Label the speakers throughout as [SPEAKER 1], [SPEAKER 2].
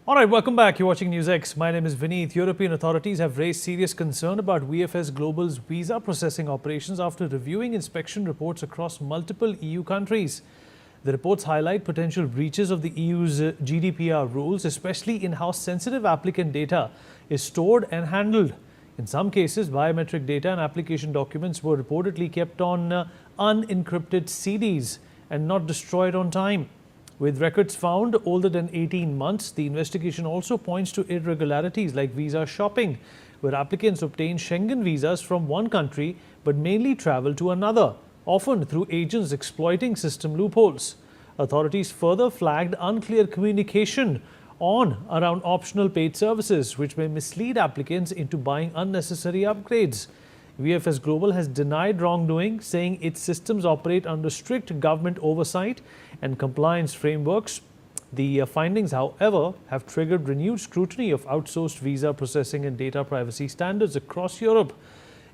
[SPEAKER 1] All right, welcome back. You're watching NewsX. My name is Vineet. European authorities have raised serious concern about VFS Global's visa processing operations after reviewing inspection reports across multiple EU countries. The reports highlight potential breaches of the EU's GDPR rules, especially in how sensitive applicant data is stored and handled. In some cases, biometric data and application documents were reportedly kept on unencrypted CDs and not destroyed on time. With records found older than 18 months, the investigation also points to irregularities like visa shopping, where applicants obtain Schengen visas from one country but mainly travel to another, often through agents exploiting system loopholes. Authorities further flagged unclear communication around optional paid services, which may mislead applicants into buying unnecessary upgrades. VFS Global has denied wrongdoing, saying its systems operate under strict government oversight and compliance frameworks. The findings, however, have triggered renewed scrutiny of outsourced visa processing and data privacy standards across Europe.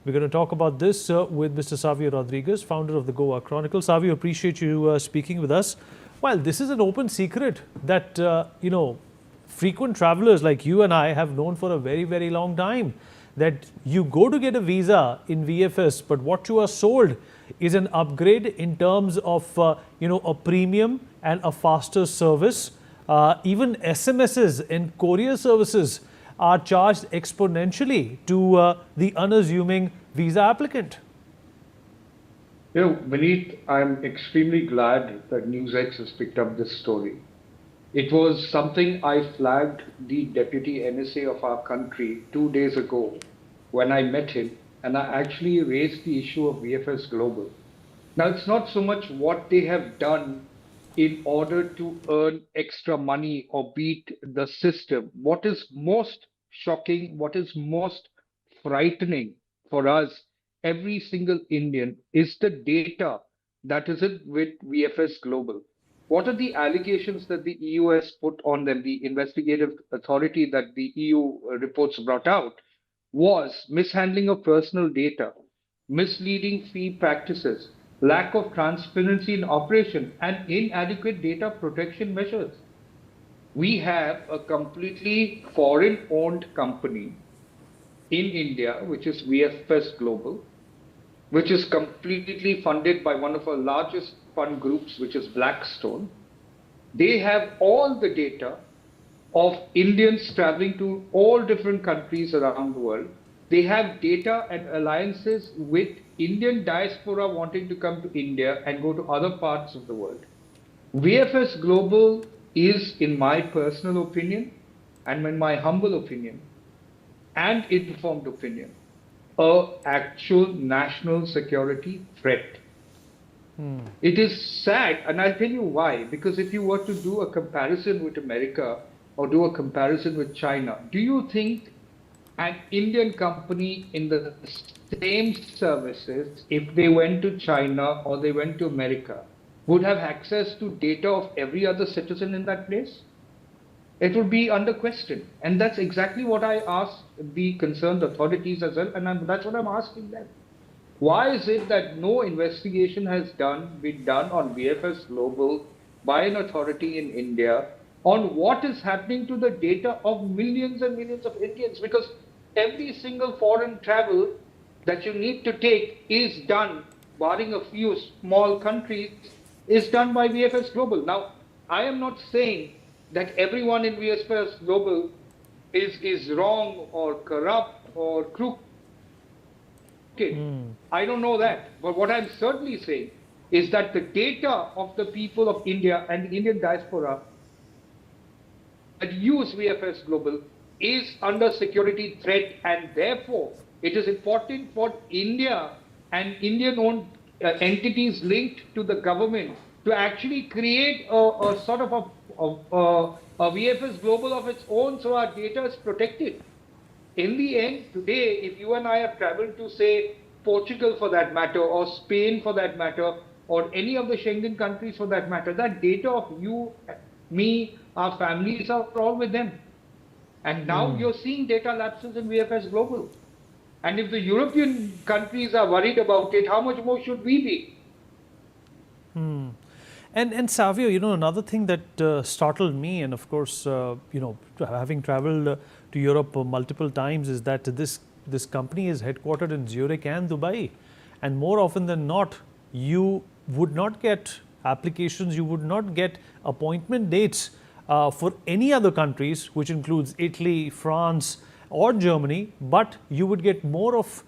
[SPEAKER 1] We're going to talk about this with Mr. Savio Rodriguez, founder of the Goa Chronicle. Savio, appreciate you speaking with us. While this is an open secret that, frequent travelers like you and I have known for a very, very long time, that you go to get a visa in VFS, but what you are sold is an upgrade in terms of, a premium and a faster service. Even SMSs and courier services are charged exponentially to the unassuming visa applicant.
[SPEAKER 2] Vineet, I'm extremely glad that NewsX has picked up this story. It was something I flagged the deputy NSA of our country 2 days ago when I met him, and I actually raised the issue of VFS Global. Now, it's not so much what they have done in order to earn extra money or beat the system. What is most shocking, what is most frightening for us, every single Indian, is the data that is in with VFS Global. What are the allegations that the EU has put on them? The investigative authority that the EU reports brought out was mishandling of personal data, misleading fee practices, lack of transparency in operation, and inadequate data protection measures. We have a completely foreign-owned company in India, which is VFS Global, which is completely funded by one of our largest fund groups, which is Blackstone. They have all the data of Indians traveling to all different countries around the world. They have data and alliances with Indian diaspora wanting to come to India and go to other parts of the world. VFS Global is, in my personal opinion, and in my humble opinion, and informed opinion, an actual national security threat. It is sad, and I'll tell you why. Because if you were to do a comparison with America or do a comparison with China, do you think an Indian company in the same services, if they went to China or they went to America, would have access to data of every other citizen in that place? It would be under question. And that's exactly what I asked the concerned authorities as well, and that's what I'm asking them. Why is it that no investigation has been done on VFS Global by an authority in India on what is happening to the data of millions and millions of Indians? Because every single foreign travel that you need to take is done, barring a few small countries, is done by VFS Global. Now, I am not saying that everyone in VFS Global is wrong or corrupt or crooked. I don't know that. But what I'm certainly saying is that the data of the people of India and the Indian diaspora that use VFS Global is under security threat, and therefore it is important for India and Indian-owned entities linked to the government to actually create a sort of a VFS Global of its own, so our data is protected. In the end, today, if you and I have traveled to, say, Portugal for that matter, or Spain for that matter, or any of the Schengen countries for that matter, that data of you, me, our families are all with them. And now you're seeing data lapses in VFS Global. And if the European countries are worried about it, how much more should we be?
[SPEAKER 1] And Savio, another thing that startled me, and of course, having traveled to Europe multiple times, is that this company is headquartered in Zurich and Dubai, and more often than not, you would not get applications, you would not get appointment dates for any other countries, which includes Italy, France, or Germany, but you would get more of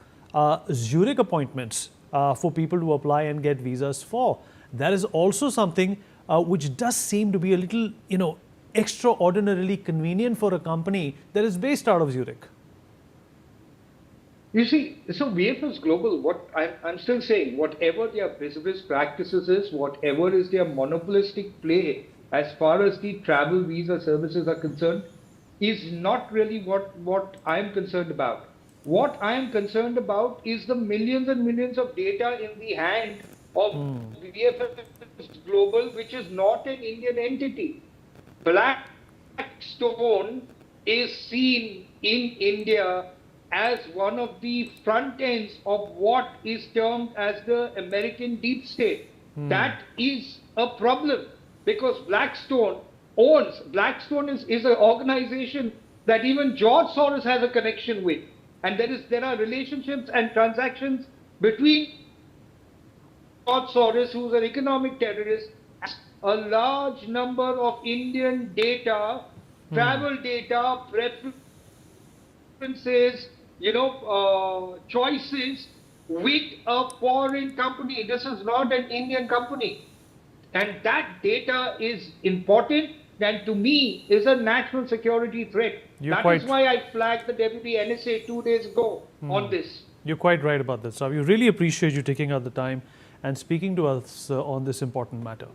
[SPEAKER 1] Zurich appointments for people to apply and get visas for. That is also something which does seem to be a little, extraordinarily convenient for a company that is based out of Zurich.
[SPEAKER 2] You see, so VFS Global, what I'm still saying, whatever their business practices is, whatever is their monopolistic play as far as the travel visa services are concerned, is not really what I'm concerned about. What I am concerned about is the millions and millions of data in the hand of VFS Global, which is not an Indian entity. Blackstone is seen in India as one of the front ends of what is termed as the American deep state. That is a problem because Blackstone is an organization that even George Soros has a connection with. And there are relationships and transactions between George Soros, who's an economic terrorist, a large number of Indian data, travel data, preferences, choices with a foreign company. This is not an Indian company. And that data is important and to me is a national security threat. That is why I flagged the Deputy NSA 2 days ago on this.
[SPEAKER 1] You're quite right about this. So we really appreciate you taking out the time and speaking to us on this important matter.